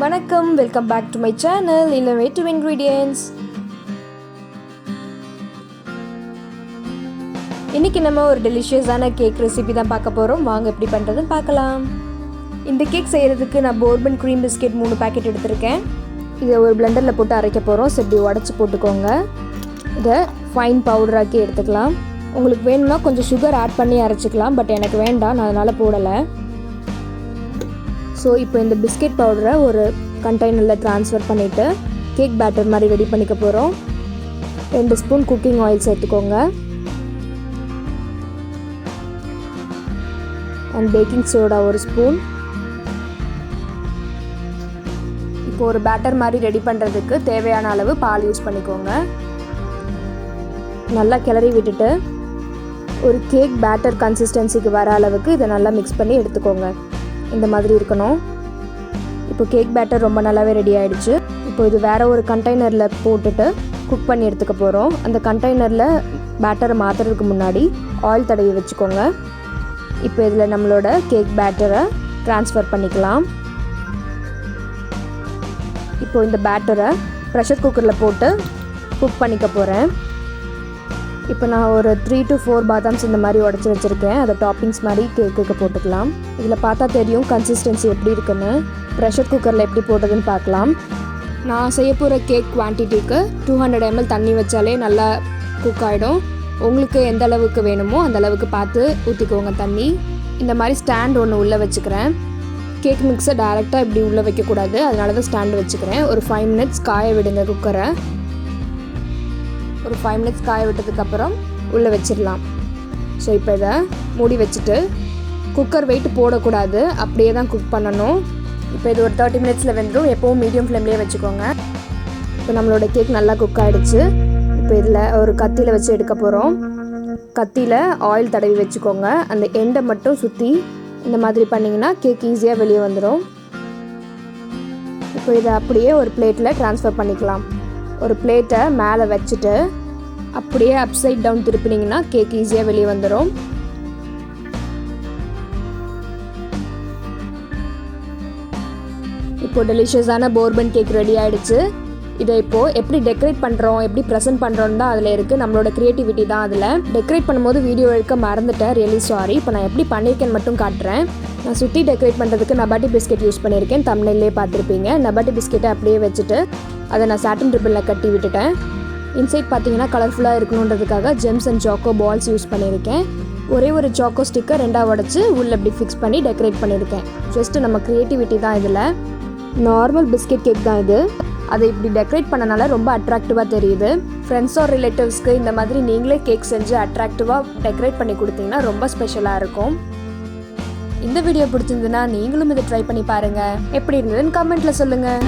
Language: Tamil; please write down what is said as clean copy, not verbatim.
வணக்கம், welcome back to my channel innovative ingredients. இன்றைக்கி நம்ம ஒரு டெலிஷியஸான கேக் ரெசிபி தான் பார்க்க போகிறோம். வாங்க எப்படி பண்ணுறதுன்னு பார்க்கலாம். இந்த கேக் செய்கிறதுக்கு நான் போர்பன் க்ரீம் பிஸ்கெட் 3 பேக்கெட் எடுத்திருக்கேன். இதை ஒரு பிளெண்டரில் போட்டு அரைக்க போகிறோம். ஸோ இப்படி உடச்சி போட்டுக்கோங்க. இதை ஃபைன் பவுடராக்கி எடுத்துக்கலாம். உங்களுக்கு வேணும்னா கொஞ்சம் சுகர் ஆட் பண்ணி அரைச்சிக்கலாம். பட் எனக்கு வேண்டாம், நான் அதனால் போடலை. ஸோ இப்போ இந்த பிஸ்கெட் பவுடரை ஒரு கண்டெய்னரில் ட்ரான்ஸ்ஃபர் பண்ணிவிட்டு கேக் பேட்டர் மாதிரி ரெடி பண்ணிக்க போகிறோம். 2 ஸ்பூன் குக்கிங் ஆயில் சேர்த்துக்கோங்க. And baking soda 1 spoon. இப்போ ஒரு பேட்டர் மாதிரி ரெடி பண்ணுறதுக்கு தேவையான அளவு பால் யூஸ் பண்ணிக்கோங்க. நல்லா கிளறி விட்டுட்டு ஒரு கேக் பேட்டர் கன்சிஸ்டன்சிக்கு வர அளவுக்கு இதை நல்லா மிக்ஸ் பண்ணி எடுத்துக்கோங்க. இந்த மாதிரி இருக்கணும். இப்போ கேக் பேட்டர் ரொம்ப நல்லாவே ரெடி ஆகிடுச்சு. இப்போ இது வேறு ஒரு கண்டெய்னரில் போட்டுட்டு குக் பண்ணி எடுத்துக்க போகிறோம். அந்த கண்டெய்னரில் பேட்டரை மாற்றுறதுக்கு முன்னாடி ஆயில் தடவி வச்சுக்கோங்க. இப்போ இதில் நம்மளோட கேக் பேட்டரை ட்ரான்ஸ்ஃபர் பண்ணிக்கலாம். இப்போ இந்த பேட்டரை ப்ரெஷர் குக்கரில் போட்டு குக் பண்ணிக்க போகிறேன். இப்போ நான் ஒரு 3 to 4 பாதாம்ஸ் இந்த மாதிரி உடச்சி வச்சுருக்கேன். அதை டாப்பிங்ஸ் மாதிரி கேக்குக்கு போட்டுக்கலாம். இதில் பார்த்தா தெரியும் கன்சிஸ்டன்சி எப்படி இருக்குன்னு. ப்ரெஷர் குக்கரில் எப்படி போட்டதுன்னு பார்க்கலாம். நான் செய்ய போகிற கேக் குவான்டிட்டிக்கு 200 ml தண்ணி வச்சாலே நல்லா குக் ஆகிடும். உங்களுக்கு எந்த அளவுக்கு வேணுமோ அந்த அளவுக்கு பார்த்து ஊற்றிக்கோங்க தண்ணி. இந்த மாதிரி ஸ்டாண்ட் ஒன்று உள்ளே வச்சுக்கிறேன். கேக் மிக்ஸை டைரெக்டாக இப்படி உள்ளே வைக்கக்கூடாது, அதனால தான் ஸ்டாண்டு வச்சுக்கிறேன். ஒரு 5 minutes காய விடுங்க குக்கரை. ஒரு 5 minutes காய விட்டதுக்கப்புறம் உள்ளே வச்சிடலாம். ஸோ இப்போ இதை மூடி வச்சுட்டு குக்கர் வெயிட் போடக்கூடாது, அப்படியே தான் குக் பண்ணணும். இப்போ இது ஒரு 30 minutesல வெந்துடும். எப்போவும் மீடியம் ஃப்ளேம்லேயே வச்சுக்கோங்க. இப்போ நம்மளோட கேக் நல்லா குக் ஆகிடுச்சு. இப்போ இதில் ஒரு கத்தியில் வச்சு எடுக்க போகிறோம். கத்தியில் ஆயில் தடவி வச்சுக்கோங்க. அந்த எண்டை மட்டும் சுற்றி இந்த மாதிரி பண்ணிங்கன்னா கேக் ஈஸியாக வெளியே வந்துடும். இப்போ இதை அப்படியே ஒரு பிளேட்டில் ட்ரான்ஸ்ஃபர் பண்ணிக்கலாம். ஒரு பிளேட்டை மேலே வச்சுட்டு அப்படியே அப்சைட் டவுன் திருப்பினீங்கன்னா கேக் ஈஸியாக வெளியே வந்துடும். இப்போ டெலிஷியஸான போர்பன் கேக் ரெடி ஆகிடுச்சு. இதை இப்போது எப்படி டெக்கரேட் பண்ணுறோம், எப்படி ப்ரெசென்ட் பண்ணுறோன்னு தான் அதில் இருக்குது. நம்மளோட க்ரியேட்டிவிட்டி தான் அதில். டெக்கரேட் பண்ணும்போது வீடியோ எடுக்க மறந்துட்டேன், ரியலி சாரி. இப்போ நான் எப்படி பண்ணியிருக்கேன்னு மட்டும் காட்டுறேன். நான் சுற்றி டெக்கரேட் பண்ணுறதுக்கு நபாட்டி பிஸ்கெட் யூஸ் பண்ணியிருக்கேன். தம்ப்நெயிலே பார்த்துருப்பீங்க. நபாட்டி பிஸ்கெட்டை அப்படியே வச்சுட்டு அதை நான் சாட்டின் ரிப்பனில் கட்டி விட்டுட்டேன். இன்சைட் பார்த்தீங்கன்னா கலர்ஃபுல்லாக இருக்கணுன்றதுக்காக gems and choco balls use பண்ணியிருக்கேன். ஒரே ஒரு சாக்கோ ஸ்டிக்கை 2 உடச்சி உள்ளே இப்படி ஃபிக்ஸ் பண்ணி டெக்கரேட் பண்ணியிருக்கேன். ஜஸ்ட்டு நம்ம க்ரியேட்டிவிட்டி தான் இதில். நார்மல் பிஸ்கெட் கேக் தான் இது. அதை இப்படி டெக்கரேட் பண்ணனால ரொம்ப அட்ராக்டிவாக தெரியுது. ஃப்ரெண்ட்ஸ் ஆர் ரிலேட்டிவ்ஸ்க்கு இந்த மாதிரி நீங்களே கேக் செஞ்சு அட்ராக்டிவாக டெக்கரேட் பண்ணி கொடுத்தீங்கன்னா ரொம்ப ஸ்பெஷலாக இருக்கும். இந்த வீடியோ பிடிச்சிருந்துன்னா நீங்களும் இதை ட்ரை பண்ணி பாருங்கள். எப்படி இருந்ததுன்னு கமெண்ட்டில் சொல்லுங்கள்.